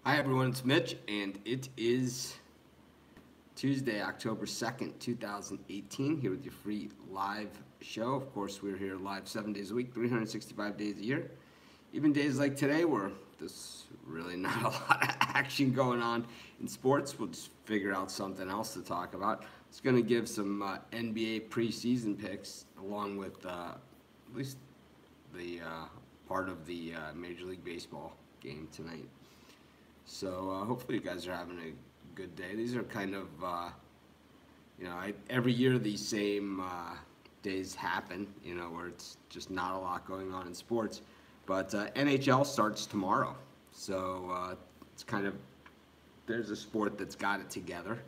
Hi everyone, it's Mitch, and it is Tuesday, October 2nd, 2018, here with your free live show. Of course, we're here live 7 days a week, 365 days a year. Even days like today where there's really not a lot of action going on in sports, we'll just figure out something else to talk about. It's going to give some NBA preseason picks along with at least the part of the Major League Baseball game tonight. So hopefully you guys are having a good day. These are kind of, every year these same days happen, where it's just not a lot going on in sports. But NHL starts tomorrow. So it's kind of, there's a sport that's got it together,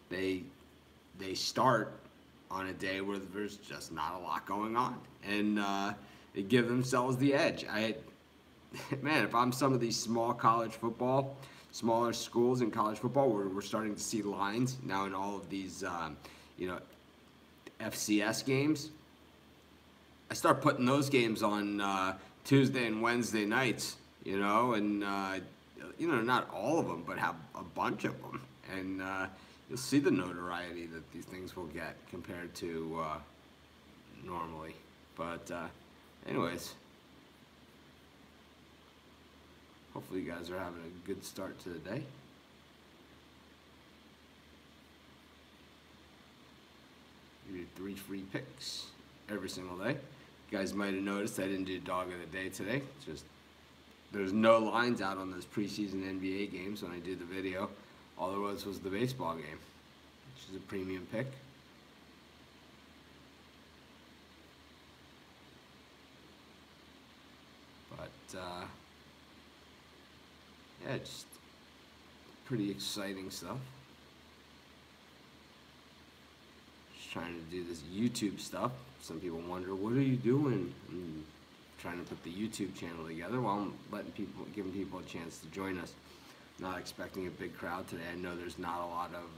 They start on a day where there's just not a lot going on. And they give themselves the edge. Man, if I'm some of these smaller schools in college football, where we're starting to see lines now in all of these, FCS games, I start putting those games on Tuesday and Wednesday nights, and not all of them, but have a bunch of them, and you'll see the notoriety that these things will get compared to normally. But anyways. Hopefully you guys are having a good start to the day. Give you 3 free picks every single day. You guys might have noticed I didn't do dog of the day today. It's just there's no lines out on those preseason NBA games when I did the video. All there was the baseball game, which is a premium pick. But yeah, just pretty exciting stuff. Just trying to do this YouTube stuff. Some people wonder, what are you doing? I'm trying to put the YouTube channel together while I'm giving people a chance to join us. Not expecting a big crowd today. I know there's not a lot of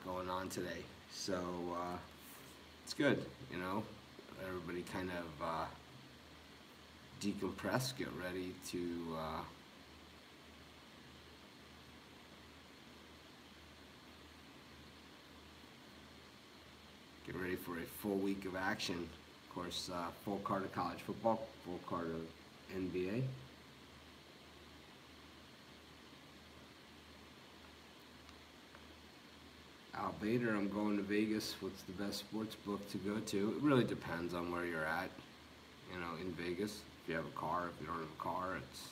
going on today, so it's good, everybody kind of decompress, get ready to get ready for a full week of action. Of course, full card of college football, full card of NBA. Al Bader, I'm going to Vegas. What's the best sports book to go to? It really depends on where you're at, in Vegas. If you have a car, if you don't have a car, it's,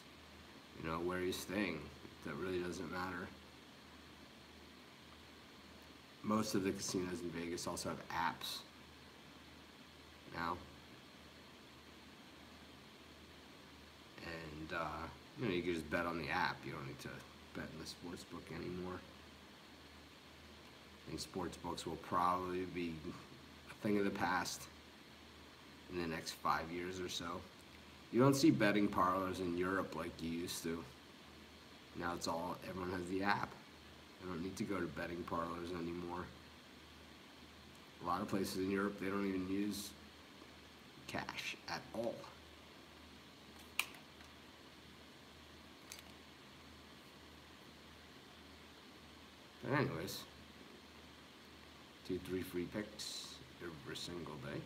where you're staying. That really doesn't matter. Most of the casinos in Vegas also have apps now. And, you can just bet on the app. You don't need to bet in the sports book anymore. I think sports books will probably be a thing of the past in the next 5 years or so. You don't see betting parlors in Europe like you used to. Now everyone has the app. They don't need to go to betting parlors anymore. A lot of places in Europe, they don't even use cash at all. But anyways, 2, 3 free picks every single day.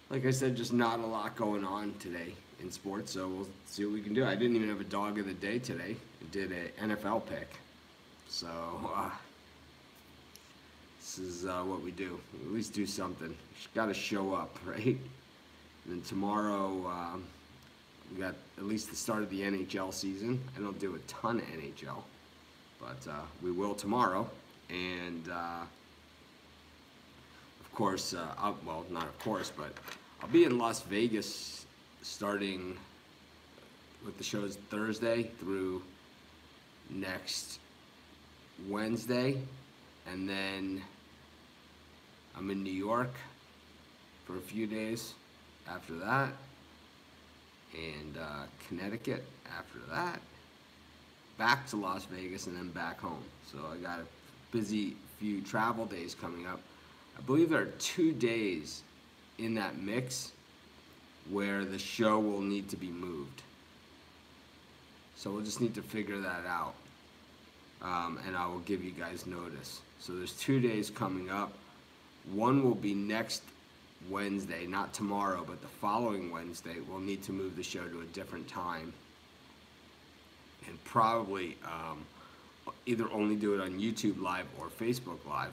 Like I said, just not a lot going on today in sports, so we'll see what we can do. I didn't even have a dog of the day today. I did an NFL pick. So this is what we do. We at least do something. Just got to show up, right? And then tomorrow, we got at least the start of the NHL season. I don't do a ton of NHL, but we will tomorrow. And of course, well, not of course, but I'll be in Las Vegas starting with the shows Thursday through next Wednesday. And then I'm in New York for a few days after that. And Connecticut after that, back to Las Vegas and then back home. So I got a busy few travel days coming up. I believe there are 2 days in that mix where the show will need to be moved. So we'll just need to figure that out. And I will give you guys notice. So there's 2 days coming up. One will be next Wednesday, not tomorrow, but the following Wednesday. We'll need to move the show to a different time. And probably either only do it on YouTube Live or Facebook Live.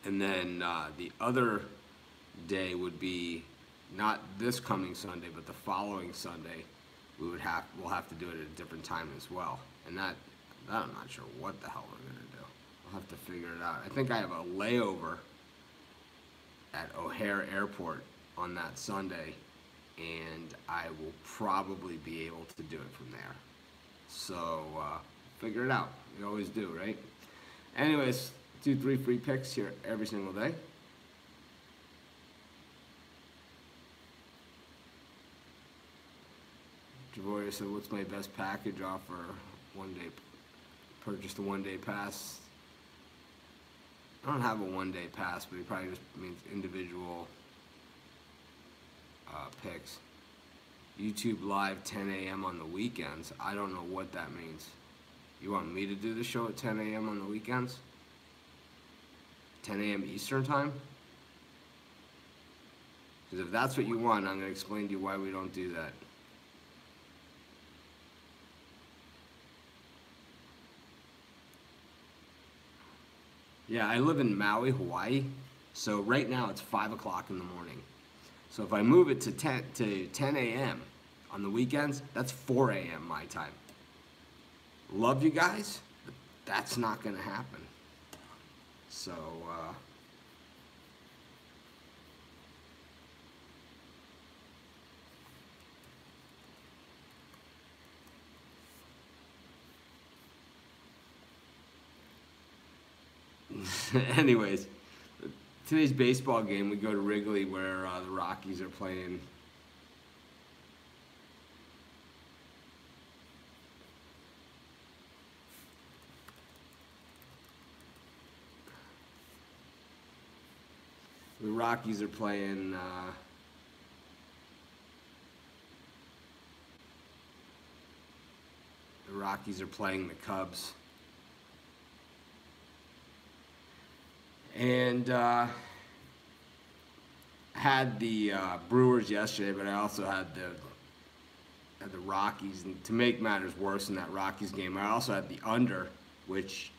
And then the other day would be not this coming Sunday, but the following Sunday. We'll have to do it at a different time as well. And that I'm not sure what the hell we're gonna do. We'll have to figure it out. I think I have a layover at O'Hare Airport on that Sunday, and I will probably be able to do it from there. So figure it out. We always do, right? Anyways, 2-3 free picks here every single day. Javoria said, "What's my best package offer? Purchase the 1-day pass." I don't have a 1-day pass, but it probably just means individual picks. YouTube Live 10 a.m. on the weekends. I don't know what that means. You want me to do the show at 10 a.m. on the weekends? 10 a.m. Eastern time? Because if that's what you want, I'm going to explain to you why we don't do that. Yeah, I live in Maui, Hawaii, so right now it's 5 o'clock in the morning. So if I move it to 10 a.m. on the weekends, that's 4 a.m. my time. Love you guys, but that's not going to happen. So, anyways, today's baseball game, we go to Wrigley where the Rockies are playing. The Rockies are playing the Cubs. And had the Brewers yesterday, but I also had the Rockies. And to make matters worse in that Rockies game, I also had the under, which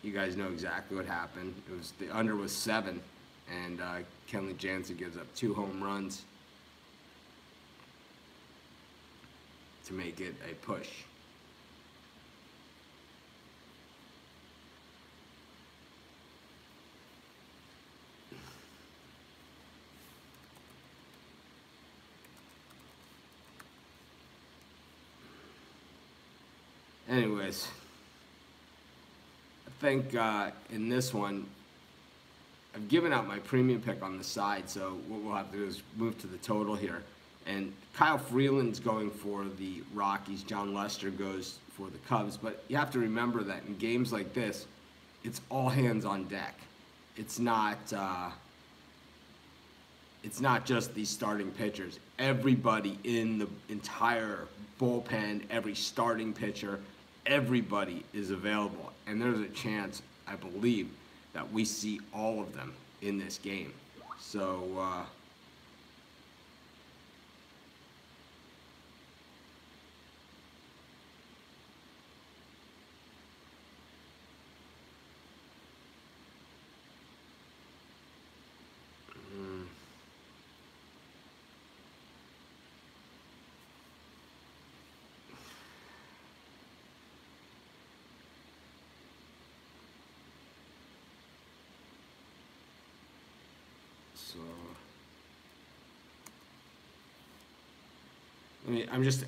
you guys know exactly what happened. The under was 7, and Kenley Jansen gives up 2 home runs to make it a push. Anyways, I think in this one, I've given out my premium pick on the side, so what we'll have to do is move to the total here. And Kyle Freeland's going for the Rockies, John Lester goes for the Cubs, but you have to remember that in games like this, it's all hands on deck. It's not just these starting pitchers. Everybody in the entire bullpen, every starting pitcher, everybody is available. And there's a chance, I believe, that we see all of them in this game. So,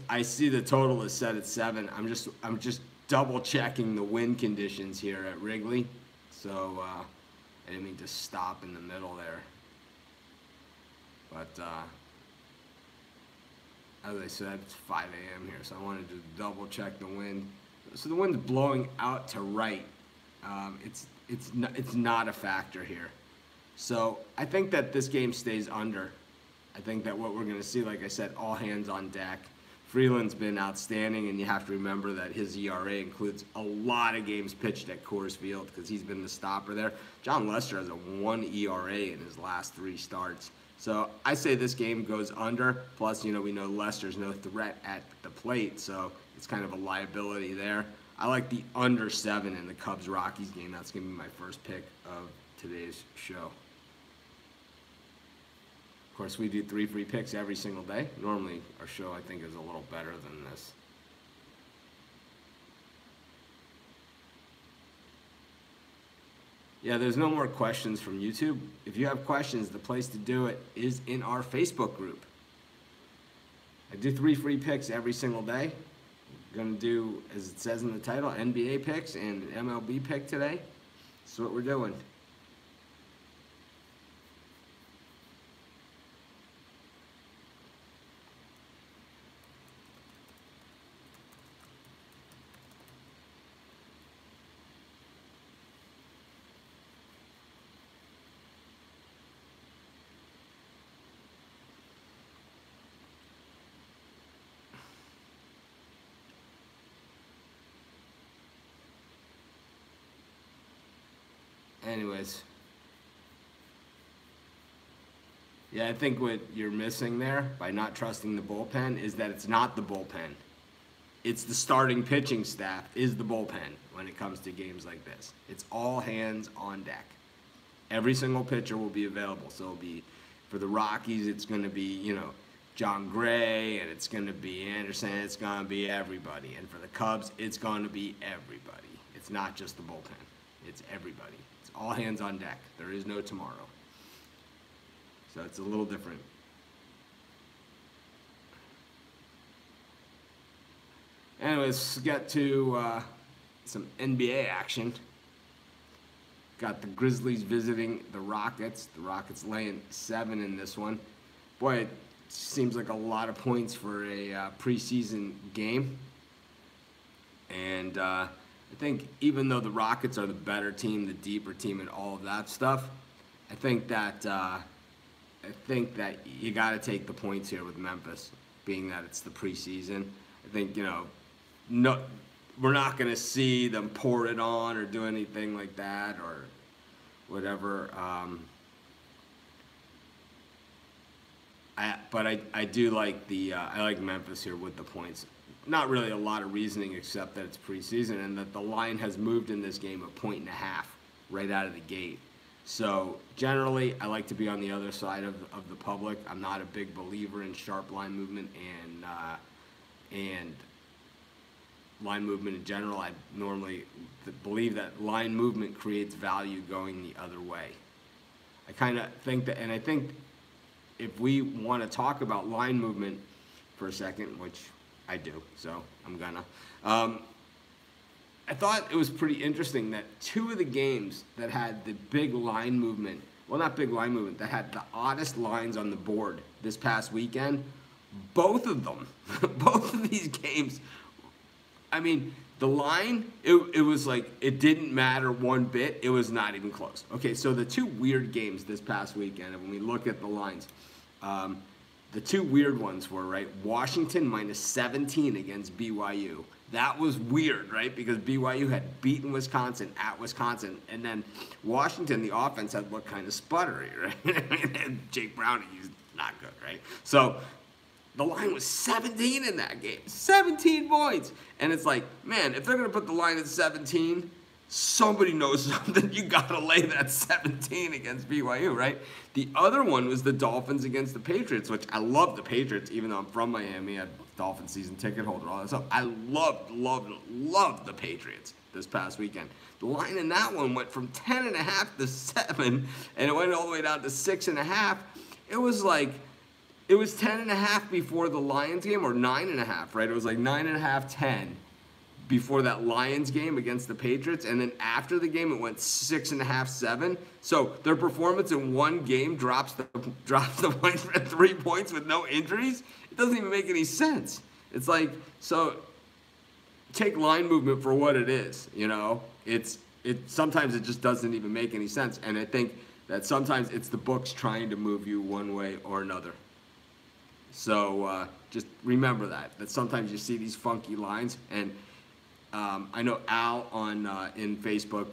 I see the total is set at 7. I'm just double checking the wind conditions here at Wrigley. So I didn't mean to stop in the middle there. But as I said, it's 5 a.m. here, so I wanted to double check the wind. So the wind's blowing out to right. It's not a factor here. So I think that this game stays under. I think that what we're going to see, like I said, all hands on deck. Freeland's been outstanding, and you have to remember that his ERA includes a lot of games pitched at Coors Field because he's been the stopper there. John Lester has a 1 ERA in his last 3 starts. So I say this game goes under. Plus, we know Lester's no threat at the plate, so it's kind of a liability there. I like the under 7 in the Cubs-Rockies game. That's going to be my first pick of today's show. Of course, we do 3 free picks every single day. Normally, our show, I think, is a little better than this. Yeah, there's no more questions from YouTube. If you have questions, the place to do it is in our Facebook group. I do 3 free picks every single day. I'm going to do, as it says in the title, NBA picks and MLB pick today. That's what we're doing. Anyways, yeah, I think what you're missing there by not trusting the bullpen is that it's not the bullpen. It's the starting pitching staff is the bullpen when it comes to games like this. It's all hands on deck. Every single pitcher will be available. So it'll be, for the Rockies, it's going to be, John Gray, and it's going to be Anderson, it's going to be everybody. And for the Cubs, it's going to be everybody. It's not just the bullpen. It's everybody. It's all hands on deck. There is no tomorrow. So it's a little different. Anyways, let's get to some NBA action. Got the Grizzlies visiting the Rockets. The Rockets laying 7 in this one. Boy, it seems like a lot of points for a preseason game. And I think even though the Rockets are the better team, the deeper team, and all of that stuff, I think that you got to take the points here with Memphis, being that it's the preseason. I think no, we're not going to see them pour it on or do anything like that or whatever. But I do like I like Memphis here with the points. Not really a lot of reasoning except that it's preseason and that the line has moved in this game 1.5 points right out of the gate. So generally, I like to be on the other side of the public. I'm not a big believer in sharp line movement and line movement in general. I normally believe that line movement creates value going the other way. I kind of think that, and I think if we want to talk about line movement for a second, which I do, so I'm gonna. I thought it was pretty interesting that 2 of the games that had the big line movement, well, not big line movement, that had the oddest lines on the board this past weekend, both of them, both of these games, I mean, the line, it was like, it didn't matter one bit. It was not even close. Okay, so the 2 weird games this past weekend, and when we look at the lines, the 2 weird ones were, right, Washington -17 against BYU. That was weird, right, because BYU had beaten Wisconsin at Wisconsin, and then Washington, the offense had looked kind of sputtery, right? And Jake Browning, he's not good, right? So the line was 17 in that game, 17 points. And it's like, man, if they're going to put the line at 17, somebody knows something. You got to lay that 17 against BYU, right? The other one was the Dolphins against the Patriots, which I love the Patriots, even though I'm from Miami. I'm a Dolphins season ticket holder, all that stuff. I loved the Patriots this past weekend. The line in that one went from 10.5 to 7, and it went all the way down to 6.5. It was like, it was 10.5 before the Lions game, or 9.5, right? It was like 9.5, 10 before that Lions game against the Patriots, and then after the game, it went 6.5, 7. So their performance in one game drops the points at 3 points with no injuries. It doesn't even make any sense. It's like, so take line movement for what it is, you know? Sometimes it just doesn't even make any sense. And I think that sometimes it's the books trying to move you one way or another. So just remember that sometimes you see these funky lines. And I know Al in Facebook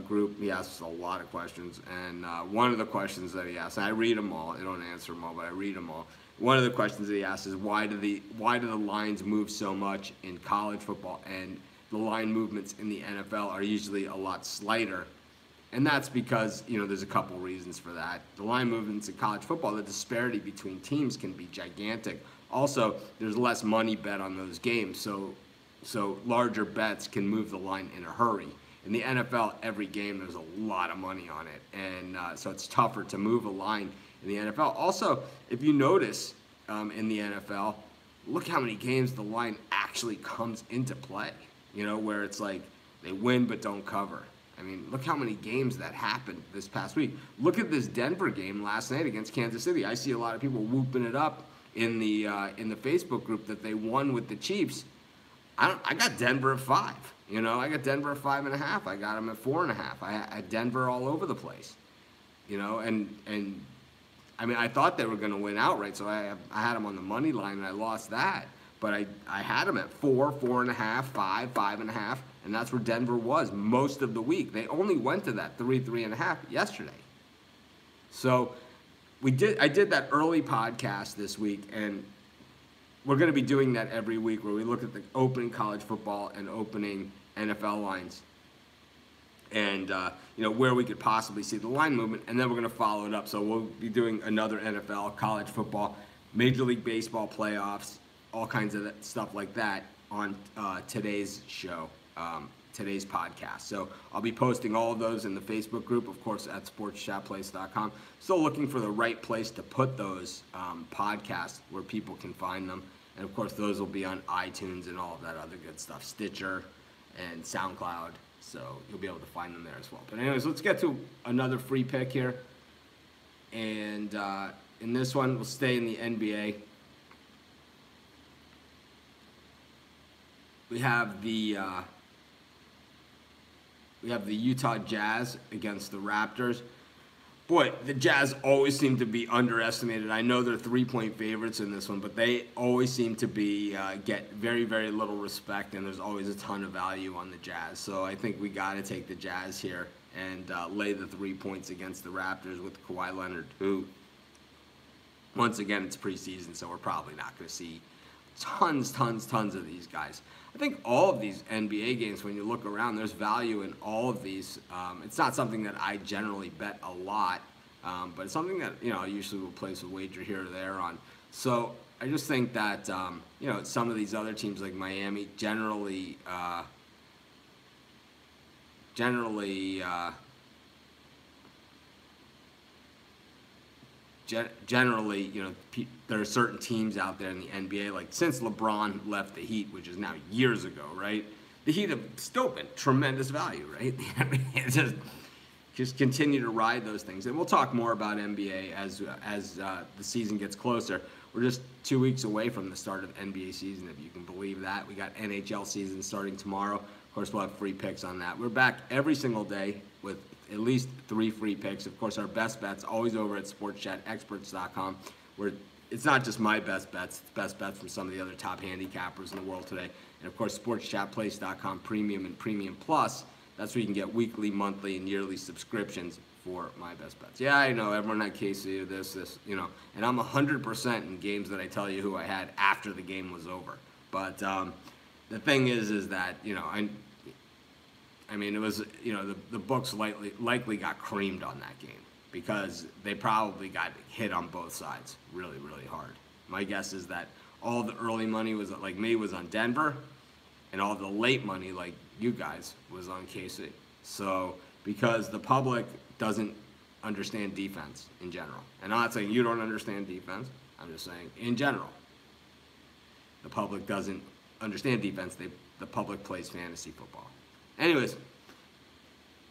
group, he asks a lot of questions. And one of the questions that he asks, and I read them all. I don't answer them all, but I read them all. One of the questions that he asks is why do the lines move so much in college football, and the line movements in the NFL are usually a lot slighter? And that's because, you know, there's a couple reasons for that. The line movements in college football, the disparity between teams can be gigantic. Also, there's less money bet on those games, so larger bets can move the line in a hurry. In the NFL, every game there's a lot of money on it, and so it's tougher to move a line in the NFL. Also, if you notice in the NFL, look how many games the line actually comes into play, you know, where it's like they win but don't cover. I mean, look how many games that happened this past week. Look at this Denver game last night against Kansas City. I see a lot of people whooping it up in the Facebook group that they won with the Chiefs. I got Denver at 5. You know, I got Denver at 5.5. I got them at 4.5. I had Denver all over the place. You know, and I mean, I thought they were going to win outright, so I had them on the money line, and I lost that. But I had them at 4, 4.5, 5, 5.5, and that's where Denver was most of the week. They only went to that 3, 3.5 yesterday. So I did that early podcast this week, and we're going to be doing that every week where we look at the opening college football and opening NFL lines, and you know, where we could possibly see the line movement, and then we're going to follow it up. So we'll be doing another NFL, college football, Major League Baseball playoffs, all kinds of stuff like that on today's show, today's podcast. So I'll be posting all of those in the Facebook group, of course, at sportschatplace.com. Still looking for the right place to put those podcasts where people can find them. And, of course, those will be on iTunes and all of that other good stuff, Stitcher and SoundCloud. So you'll be able to find them there as well. But anyways, let's get to another free pick here. And in this one, we'll stay in the NBA. We have the Utah Jazz against the Raptors. Boy, the Jazz always seem to be underestimated. I know they're 3-point favorites in this one, but they always seem to be get very, very little respect, and there's always a ton of value on the Jazz. So I think we got to take the Jazz here and lay the 3 points against the Raptors with Kawhi Leonard, who, once again, it's preseason, so we're probably not going to see tons of these guys. I think all of these NBA games, when you look around, there's value in all of these. It's not something that I generally bet a lot, but it's something that, you know, I usually will place a wager here or there on. So I just think that, you know, some of these other teams like Miami generally, you know, there are certain teams out there in the NBA, like since LeBron left the Heat, which is now years ago, right? The Heat have still been tremendous value, right? I mean, just continue to ride those things. And we'll talk more about NBA as the season gets closer. We're just 2 weeks away from the start of NBA season, if you can believe that. We got NHL season starting tomorrow. Of course, we'll have free picks on that. We're back every single day with at least 3 free picks. Of course, our best bets always over at sportschatexperts.com, where it's not just my best bets, it's best bets from some of the other top handicappers in the world today. And of course, sportschatplace.com Premium and Premium Plus. That's where you can get weekly, monthly, and yearly subscriptions for my best bets. Yeah, I know everyone had KC, this, you know, and I'm 100% in games that I tell you who I had after the game was over. But the thing is that, you know, I mean, it was, you know, the books likely got creamed on that game because they probably got hit on both sides really, really hard. My guess is that all the early money was, like me, was on Denver, and all the late money, like you guys, was on KC. So, because the public doesn't understand defense in general. And I'm not saying you don't understand defense. I'm just saying, in general, the public doesn't understand defense. The public plays fantasy football. Anyways,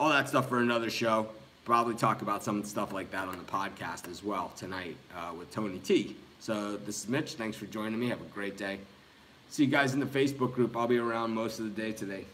all that stuff for another show. Probably talk about some stuff like that on the podcast as well tonight with Tony T. So this is Mitch. Thanks for joining me. Have a great day. See you guys in the Facebook group. I'll be around most of the day today.